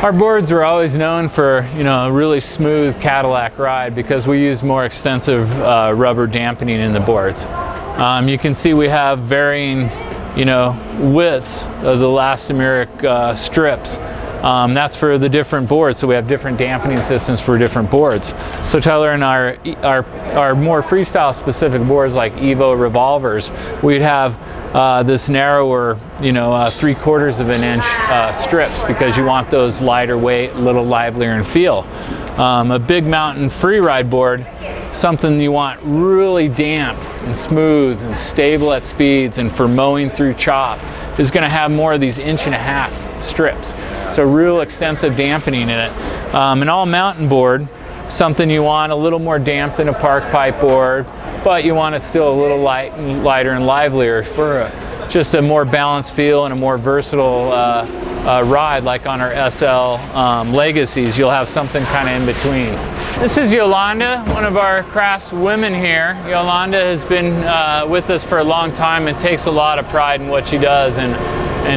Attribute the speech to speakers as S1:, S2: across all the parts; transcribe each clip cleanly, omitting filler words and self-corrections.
S1: Our boards were always known for, you know, a really smooth Cadillac ride because we use more extensive rubber dampening in the boards. You can see we have varying, you know, widths of the elastomeric strips. That's for the different boards, so we have different dampening systems for different boards. So Tyler and our more freestyle specific boards like Evo revolvers, we'd have this narrower, you know, 3/4 of an inch strips because you want those lighter weight, a little livelier in feel. A big mountain free ride board, something you want really damp and smooth and stable at speeds and for mowing through chop, is going to have more of these 1.5 inch strips. So real extensive dampening in it. An all mountain board, something you want a little more damp than a park pipe board, but you want it still a little lighter and livelier for just a more balanced feel and a more versatile ride, like on our SL Legacies. You'll have something kind of in between. This is Yolanda, one of our crafts women here. Yolanda has been with us for a long time and takes a lot of pride in what she does, and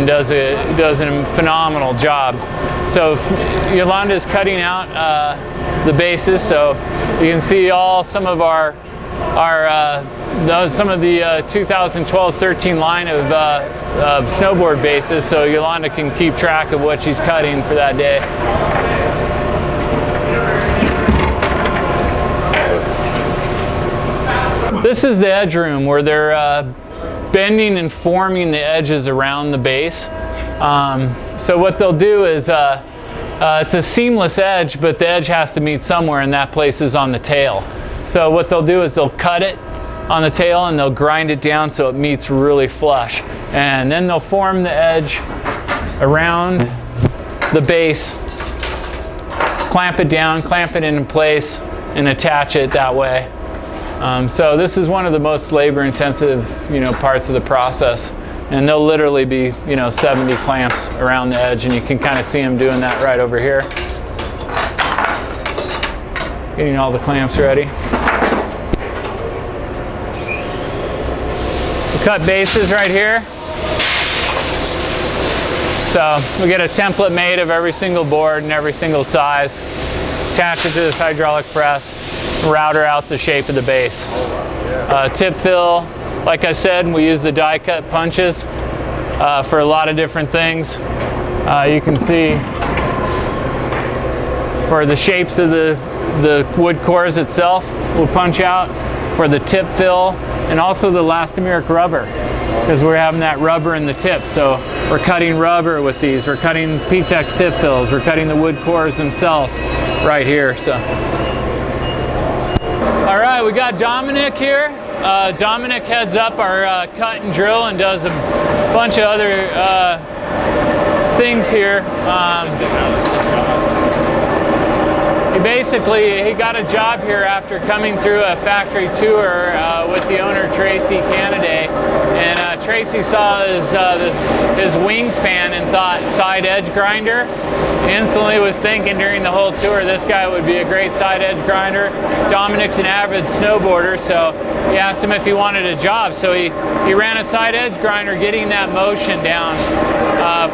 S1: does a phenomenal job. So Yolanda is cutting out the bases, so you can see some of the 2012-13 line of snowboard bases, so Yolanda can keep track of what she's cutting for that day. This is the edge room where they're bending and forming the edges around the base. So what they'll do is, it's a seamless edge, but the edge has to meet somewhere, and that place is on the tail. So what they'll do is they'll cut it on the tail and they'll grind it down so it meets really flush. And then they'll form the edge around the base, clamp it down, clamp it in place, and attach it that way. So this is one of the most labor-intensive, you know, parts of the process. And there'll literally be, you know, 70 clamps around the edge, and you can kind of see them doing that right over here. Getting all the clamps ready. We cut bases right here. So we get a template made of every single board and every single size. Attach it to this hydraulic press, router out the shape of the base. Tip fill, like I said, we use the die cut punches for a lot of different things. You can see for the shapes of the wood cores itself, we'll punch out for the tip fill, and also the elastomeric rubber, because we're having that rubber in the tip. So we're cutting rubber with these, we're cutting P-Tex tip fills, we're cutting the wood cores themselves right here. So, all right, we got Dominic here. Dominic heads up our cut and drill and does a bunch of other things here. He got a job here after coming through a factory tour with the owner, Tracy Canaday, and Tracy saw his wingspan and thought side edge grinder. Instantly was thinking during the whole tour, this guy would be a great side edge grinder. Dominic's an avid snowboarder, so he asked him if he wanted a job. So he ran a side edge grinder, getting that motion down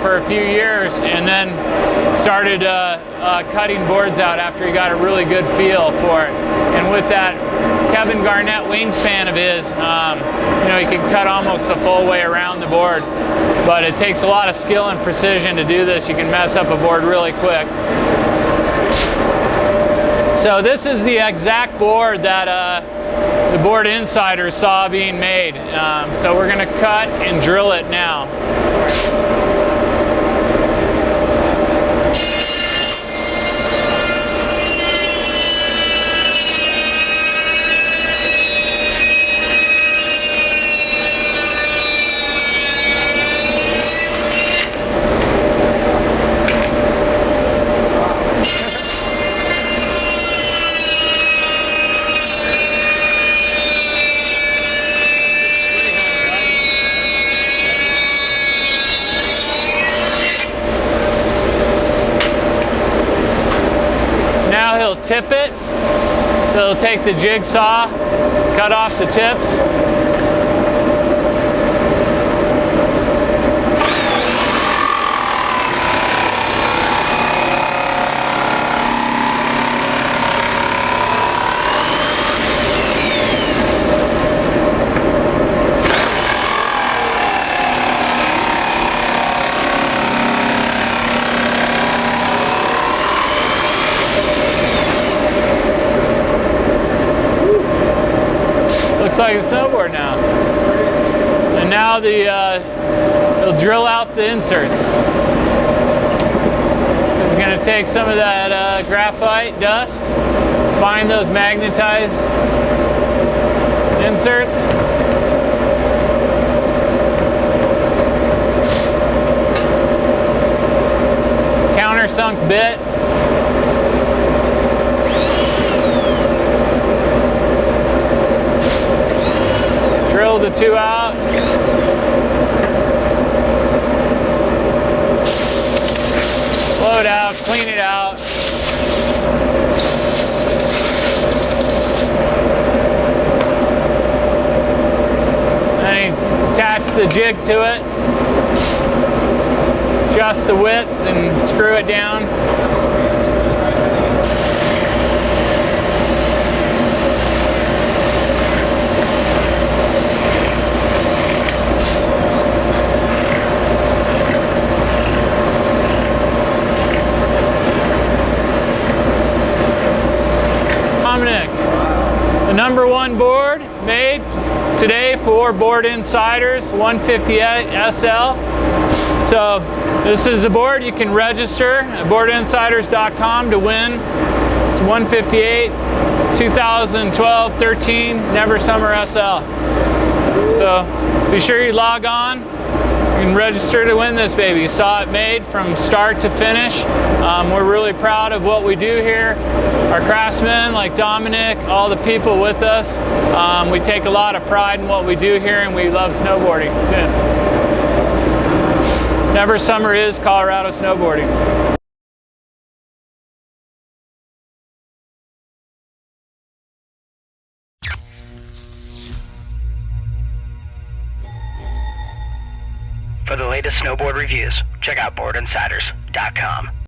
S1: for a few years, and then started cutting boards out after he got a really good feel for it. And with that Kevin Garnett wingspan of his, you know, he can cut almost the full way around the board. But it takes a lot of skill and precision to do this. You can mess up a board really quick. So this is the exact board that the Board Insiders saw being made. So we're going to cut and drill it now. Tip it, so he'll take the jigsaw, cut off the tips. like a snowboard now. And now it'll drill out the inserts. So it's going to take some of that graphite dust, find those magnetized inserts. Countersunk bit. Drill the two out. Blow it out, clean it out. Then attach the jig to it. Adjust the width and screw it down. The #1 board made today for Board Insiders 158 SL. So this is the board. You can register at boardinsiders.com to win. It's 158 2012-13 Never Summer SL. So be sure you log on. You can register to win this baby. You saw it made from start to finish. We're really proud of what we do here. Our craftsmen like Dominic, all the people with us. We take a lot of pride in what we do here, and we love snowboarding. Never Summer is Colorado snowboarding.
S2: For the latest snowboard reviews, check out boardinsiders.com.